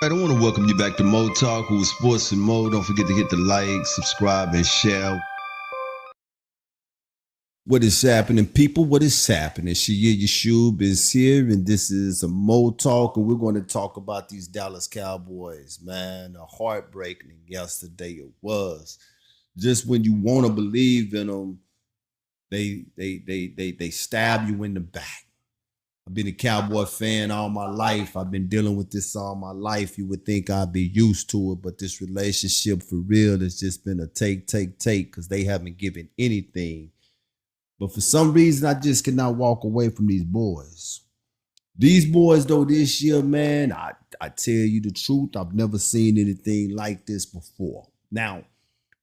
I want to welcome you back to Mo Talk with Sports and Mo. Don't forget to hit the like, subscribe, and share. What is happening, people? What is happening? Shia Yashub is here, and this is a Mo Talk, and we're going to talk about these Dallas Cowboys, man. A heartbreaking yesterday it was. Just when you want to believe in them, they stab you in the back. I've been a Cowboy fan all my life. I've been dealing with this all my life. You would think I'd be used to it, but this relationship for real has just been a take, because they haven't given anything. But for some reason, I just cannot walk away from these boys. These boys, though, this year, man, I tell you the truth, I've never seen anything like this before. Now,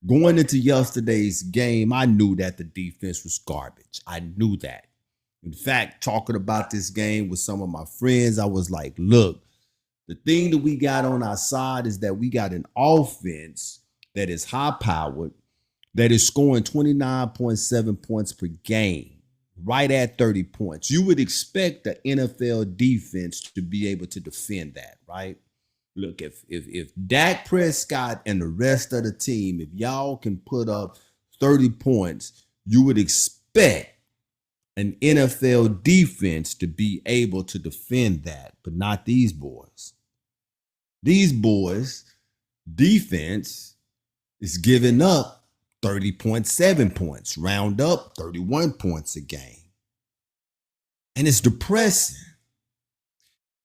going into yesterday's game, I knew that the defense was garbage. I knew that. In fact, talking about this game with some of my friends, I was like, look, the thing that we got on our side is that we got an offense that is high-powered, that is scoring 29.7 points per game, right at 30 points. You would expect the NFL defense to be able to defend that, right? Look, if Dak Prescott and the rest of the team, if y'all can put up 30 points, you would expect an NFL defense to be able to defend that, but not these boys. These boys' defense is giving up 30.7 points, round up 31 points a game. And it's depressing.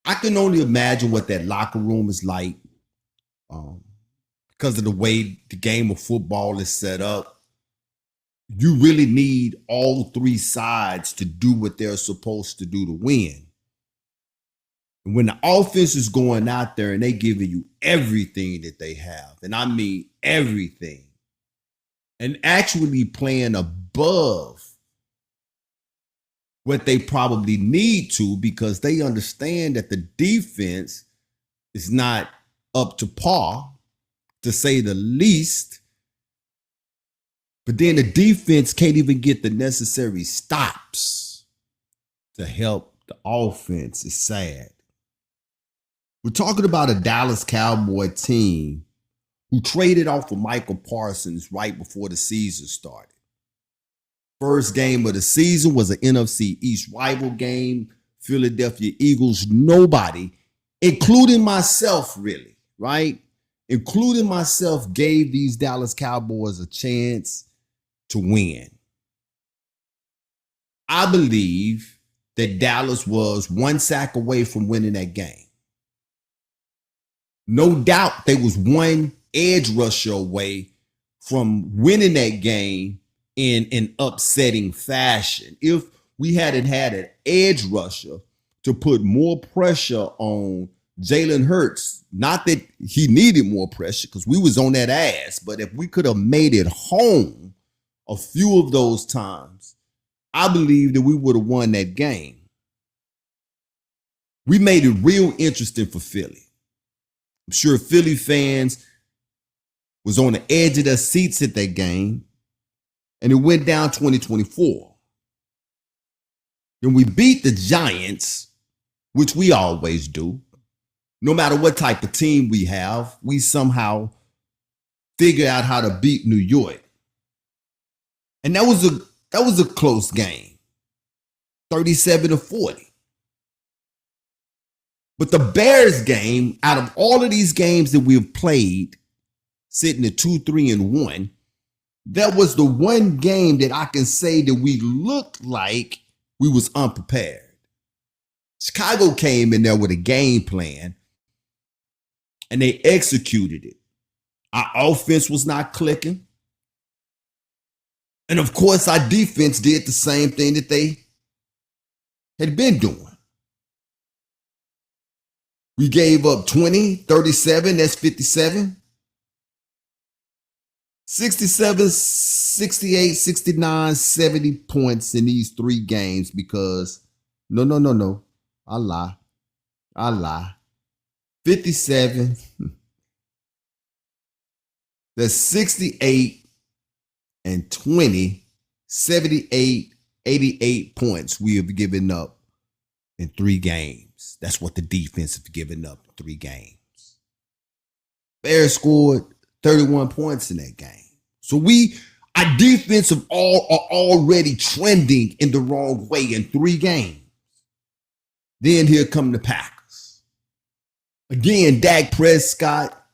I can only imagine what that locker room is like because of the way the game of football is set up. You really need all three sides to do what they're supposed to do to win. And when the offense is going out there and they giving you everything that they have, and I mean everything, and actually playing above what they probably need to because they understand that the defense is not up to par, to say the least. But then the defense can't even get the necessary stops to help the offense. It's sad. We're talking about a Dallas Cowboy team who traded off of Michael Parsons right before the season started. First game of the season was an NFC East rival game. Philadelphia Eagles, nobody, including myself really, right? Including myself, gave these Dallas Cowboys a chance to win. I believe that Dallas was one sack away from winning that game. No doubt they was one edge rusher away from winning that game in an upsetting fashion. If we hadn't had an edge rusher to put more pressure on Jalen Hurts, not that he needed more pressure because we was on that ass, but if we could have made it home a few of those times, I believe that we would have won that game. We made it real interesting for Philly. I'm sure Philly fans was on the edge of their seats at that game, and it went down 2024. Then we beat the Giants, which we always do. No matter what type of team we have, we somehow figure out how to beat New York. And that was a close game, 37-40. But the Bears game, out of all of these games that we've played, sitting at 2-3-1, that was the one game that I can say that we looked like we was unprepared. Chicago came in there with a game plan, and they executed it. Our offense was not clicking. And of course, our defense did the same thing that they had been doing. We gave up 20, 37, that's 57. 67, 68, 69, 70 points in these three games because, no. I lie. 57, that's 68 and 20, 78, 88 points we have given up in three games. That's what the defense has given up in three games. Bears scored 31 points in that game. So our defense are already trending in the wrong way in 3 games. Then here come the Packers. Again, Dak Prescott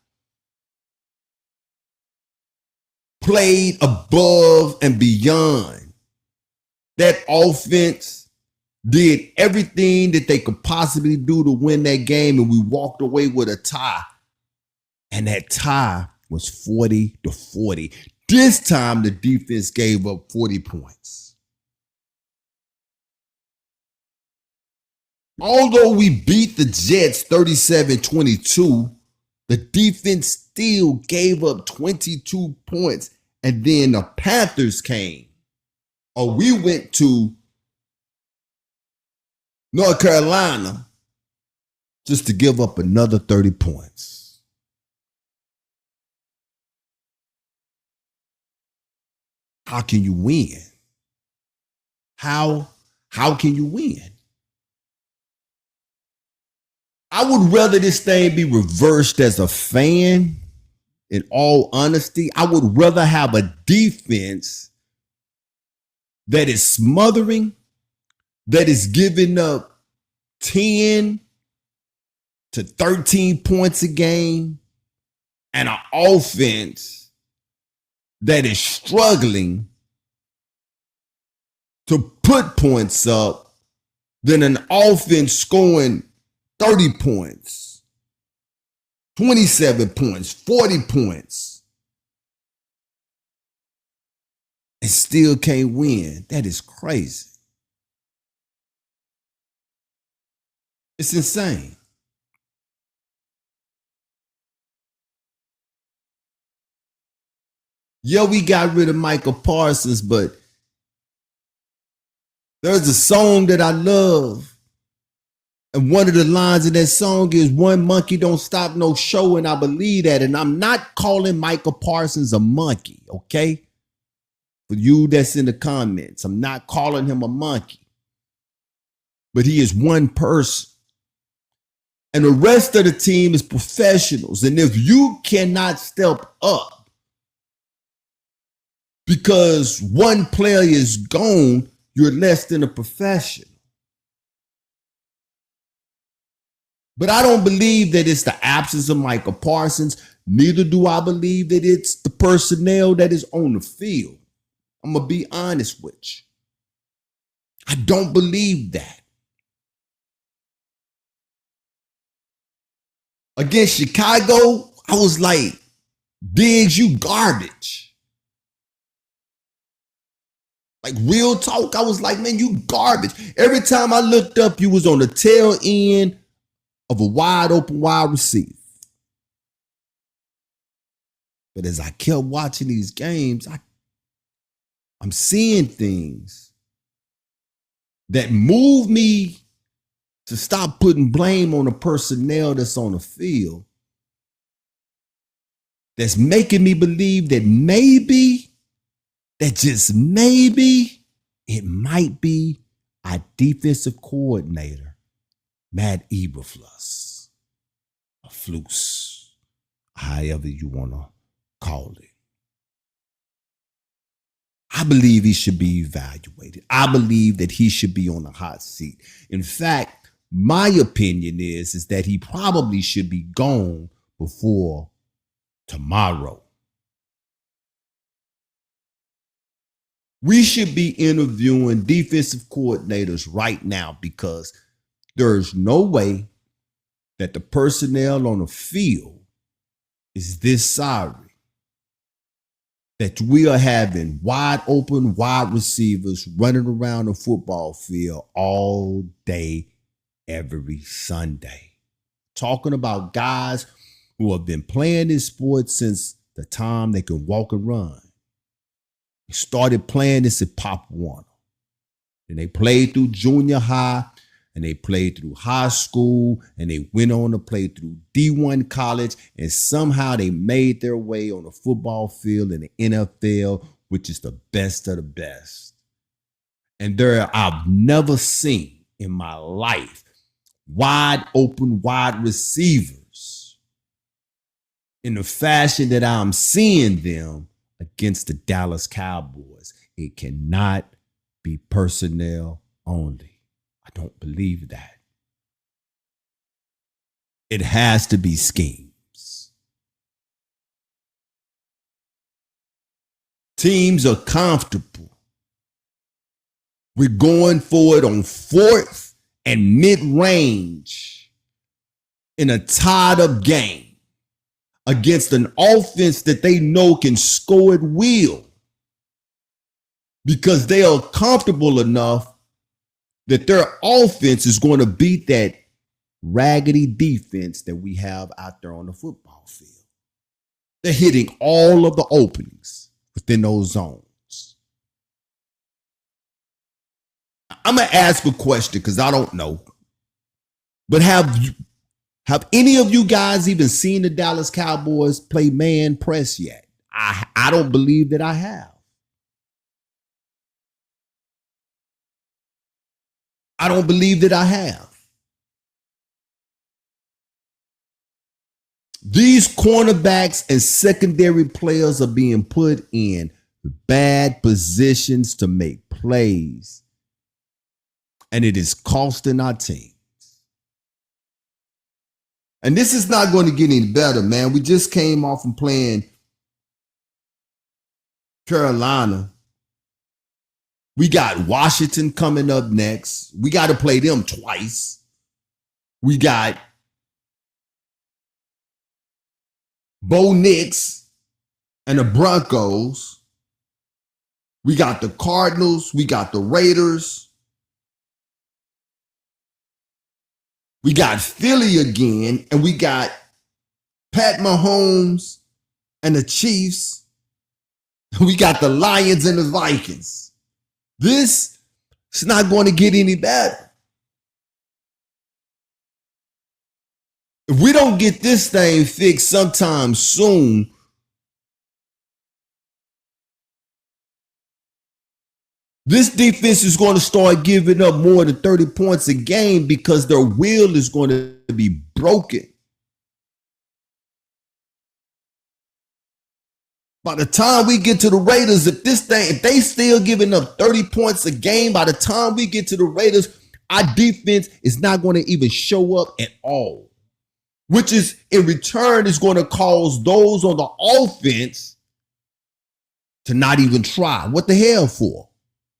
played above and beyond. That offense did everything that they could possibly do to win that game, and we walked away with a tie. And that tie was 40-40. This time, the defense gave up 40 points. Although we beat the Jets 37-22, the defense still gave up 22 points. And then the Panthers came. Or we went to North Carolina just to give up another 30 points. How can you win? How can you win? I would rather this thing be reversed as a fan. In all honesty, I would rather have a defense that is smothering, that is giving up 10 to 13 points a game, and an offense that is struggling to put points up, than an offense scoring 30 points, 27 points, 40 points, and still can't win. That is crazy. It's insane. Yeah, we got rid of Michael Parsons, but there's a song that I love. And one of the lines in that song is, "One monkey don't stop no show," and I believe that. And I'm not calling Michael Parsons a monkey, okay? For you that's in the comments, I'm not calling him a monkey. But he is one person. And the rest of the team is professionals. And if you cannot step up because one player is gone, you're less than a professional. But I don't believe that it's the absence of Michael Parsons. Neither do I believe that it's the personnel that is on the field. I'm going to be honest with you. I don't believe that. Against Chicago, I was like, Diggs, you garbage. Like, real talk, I was like, man, you garbage. Every time I looked up, you was on the tail end of a wide open wide receiver. But as I kept watching these games, I'm seeing things that move me to stop putting blame on the personnel that's on the field, that's making me believe that maybe, that just maybe, it might be our defensive coordinator, Matt Eberflus, a Flus, however you want to call it. I believe he should be evaluated. I believe that he should be on the hot seat. In fact, my opinion is that he probably should be gone before tomorrow. We should be interviewing defensive coordinators right now, because there's no way that the personnel on the field is this sorry that we are having wide open wide receivers running around the football field all day, every Sunday. Talking about guys who have been playing this sport since the time they could walk and run. They started playing this at Pop Warner. And they played through junior high, and they played through high school, and they went on to play through D1 college, and somehow they made their way on the football field in the NFL, which is the best of the best. And I've never seen in my life wide open wide receivers in the fashion that I'm seeing them against the Dallas Cowboys. It cannot be personnel only. I don't believe that. It has to be schemes. Teams are comfortable. We're going for it on fourth and mid-range in a tied-up game against an offense that they know can score at will because they are comfortable enough that their offense is going to beat that raggedy defense that we have out there on the football field. They're hitting all of the openings within those zones. I'm going to ask a question because I don't know. But have any of you guys even seen the Dallas Cowboys play man press yet? I don't believe that I have. I don't believe that I have. These cornerbacks and secondary players are being put in bad positions to make plays. And it is costing our teams. And this is not going to get any better, man. We just came off from playing Carolina. We got Washington coming up next. We got to play them twice. We got Bo Nix and the Broncos. We got the Cardinals. We got the Raiders. We got Philly again, and we got Pat Mahomes and the Chiefs. We got the Lions and the Vikings. This is not going to get any better. If we don't get this thing fixed sometime soon, this defense is going to start giving up more than 30 points a game because their will is going to be broken. By the time we get to the Raiders, if they still giving up 30 points a game, by the time we get to the Raiders, our defense is not going to even show up at all, which is in return is going to cause those on the offense to not even try. What the hell for?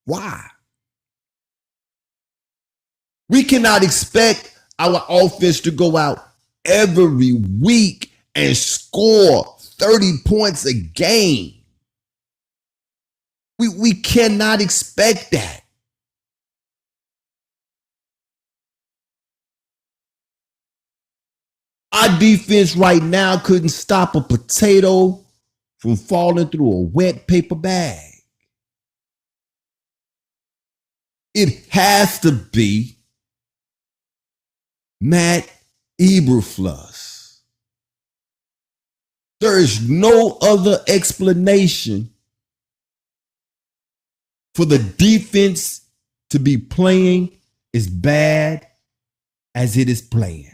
Why? We cannot expect our offense to go out every week and score 30 points a game. We cannot expect that. Our defense right now couldn't stop a potato from falling through a wet paper bag. It has to be Matt Eberflus. There is no other explanation for the defense to be playing as bad as it is playing.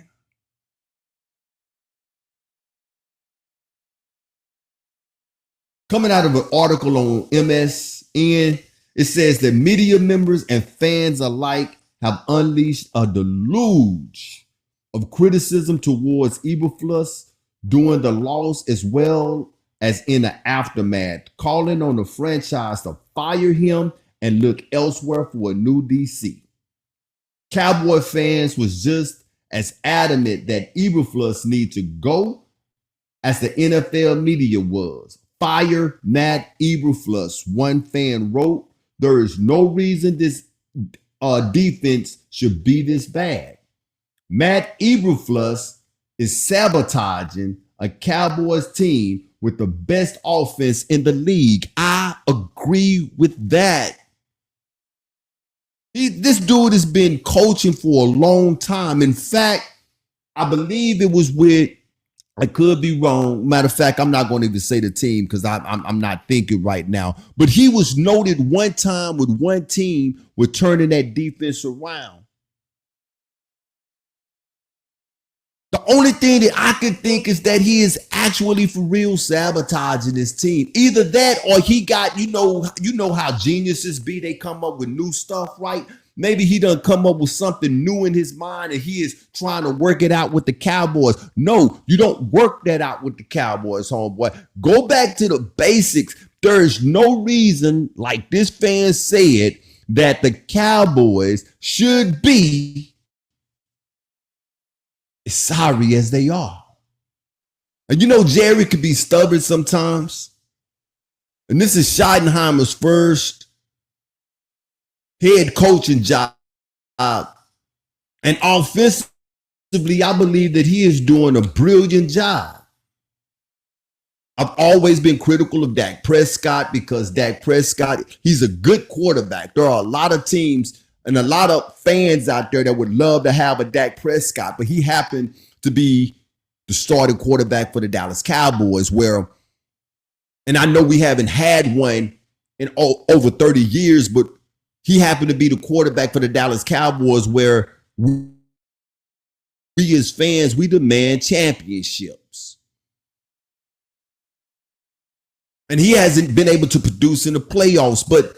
Coming out of an article on MSN, it says that media members and fans alike have unleashed a deluge of criticism towards Eberflus during the loss as well as in the aftermath, calling on the franchise to fire him and look elsewhere for a new DC. Cowboy fans was just as adamant that Eberflus need to go as the NFL media was. Fire Matt Eberflus, one fan wrote. There is no reason this defense should be this bad. Matt Eberflus is sabotaging a Cowboys team with the best offense in the league. I agree with that. This dude has been coaching for a long time. In fact, I believe it was with, I could be wrong. Matter of fact, I'm not going to even say the team because I'm not thinking right now. But he was noted one time with one team with turning that defense around. The only thing that I can think is that he is actually for real sabotaging his team. Either that or he got, you know how geniuses be, they come up with new stuff, right? Maybe he done come up with something new in his mind and he is trying to work it out with the Cowboys. No, you don't work that out with the Cowboys, homeboy. Go back to the basics. There is no reason, like this fan said, that the Cowboys should be as sorry as they are. And you know, Jerry could be stubborn sometimes. And this is Schottenheimer's first head coaching job. And offensively, I believe that he is doing a brilliant job. I've always been critical of Dak Prescott because Dak Prescott, he's a good quarterback. There are a lot of teams and a lot of fans out there that would love to have a Dak Prescott, but he happened to be the starting quarterback for the Dallas Cowboys, and I know we haven't had one in over 30 years, but he happened to be the quarterback for the Dallas Cowboys where we as fans, we demand championships. And he hasn't been able to produce in the playoffs, but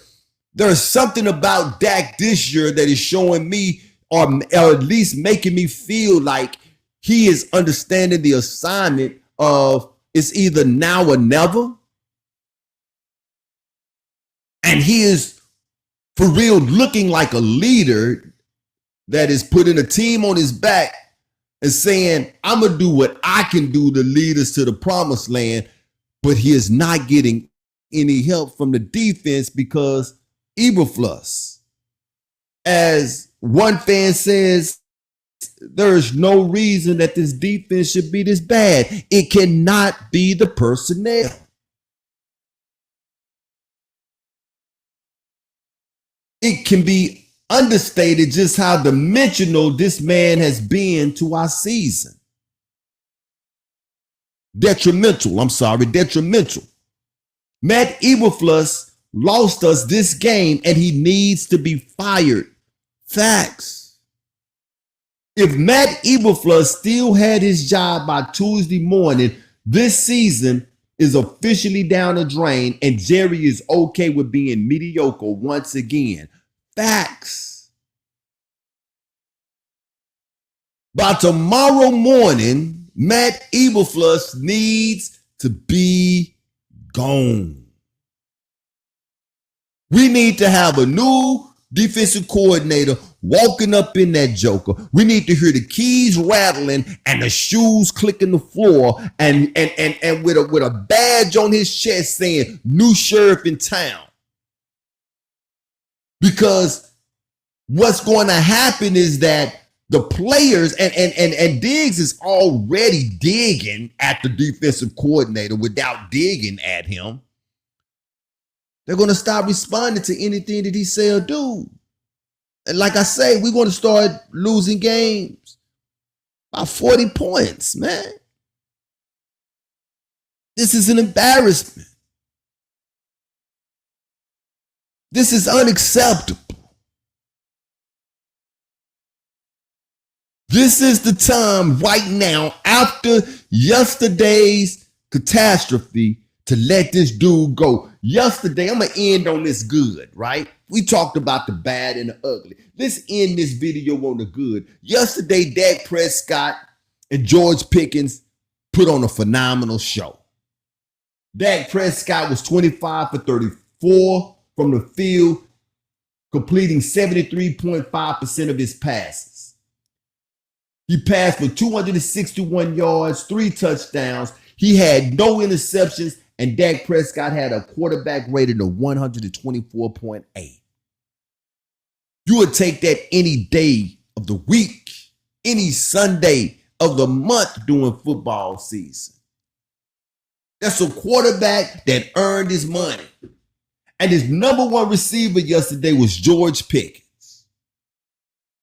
there's something about Dak this year that is showing me, or at least making me feel like he is understanding the assignment of it's either now or never. And he is for real looking like a leader that is putting a team on his back and saying, I'm going to do what I can do to lead us to the promised land. But he is not getting any help from the defense because Eberflus, as one fan says, there's no reason that this defense should be this bad. It cannot be the personnel. It can be understated just how dimensional this man has been to our season. Detrimental. Matt Eberflus lost us this game and he needs to be fired. Facts. If Matt Eberflus still had his job by Tuesday morning, this season is officially down the drain and Jerry is okay with being mediocre once again. Facts. By tomorrow morning, Matt Eberflus needs to be gone. We need to have a new defensive coordinator walking up in that joker. We need to hear the keys rattling and the shoes clicking the floor and with a badge on his chest saying new sheriff in town. Because what's going to happen is that the players and Diggs is already digging at the defensive coordinator without digging at him. They're going to stop responding to anything that he say or do. And like I say, we're going to start losing games by 40 points, man. This is an embarrassment. This is unacceptable. This is the time right now, after yesterday's catastrophe, to let this dude go. Yesterday, I'm going to end on this good, right? We talked about the bad and the ugly. Let's end this video on the good. Yesterday, Dak Prescott and George Pickens put on a phenomenal show. Dak Prescott was 25 for 34 from the field, completing 73.5% of his passes. He passed for 261 yards, 3 touchdowns. He had no interceptions, and Dak Prescott had a quarterback rating of 124.8. You would take that any day of the week, any Sunday of the month during football season. That's a quarterback that earned his money. And his number one receiver yesterday was George Pickens.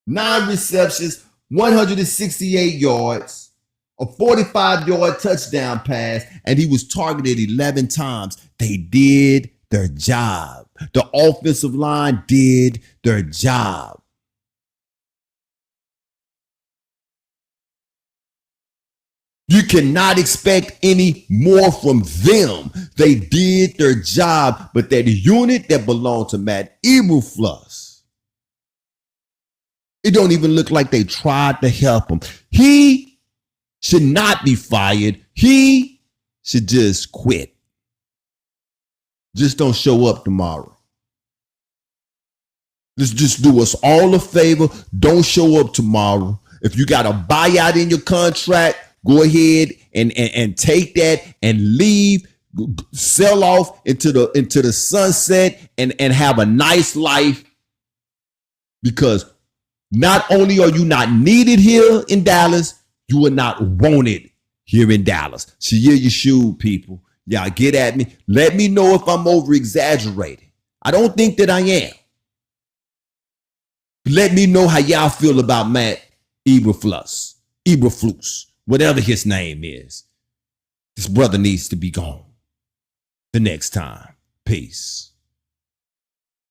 9 receptions, 168 yards, a 45-yard touchdown pass, and he was targeted 11 times. They did their job. The offensive line did their job. You cannot expect any more from them. They did their job, but that unit that belonged to Matt Eberflus, it don't even look like they tried to help him. He should not be fired. He should just quit. Just don't show up tomorrow. Let's just do us all a favor. Don't show up tomorrow. If you got a buyout in your contract, go ahead and take that and leave, sell off into the sunset and have a nice life. Because not only are you not needed here in Dallas, you are not wanted here in Dallas. So yeah, you should, people. Y'all get at me. Let me know if I'm over exaggerating. I don't think that I am. Let me know how y'all feel about Matt Eberflus, whatever his name is. This brother needs to be gone. The next time. Peace.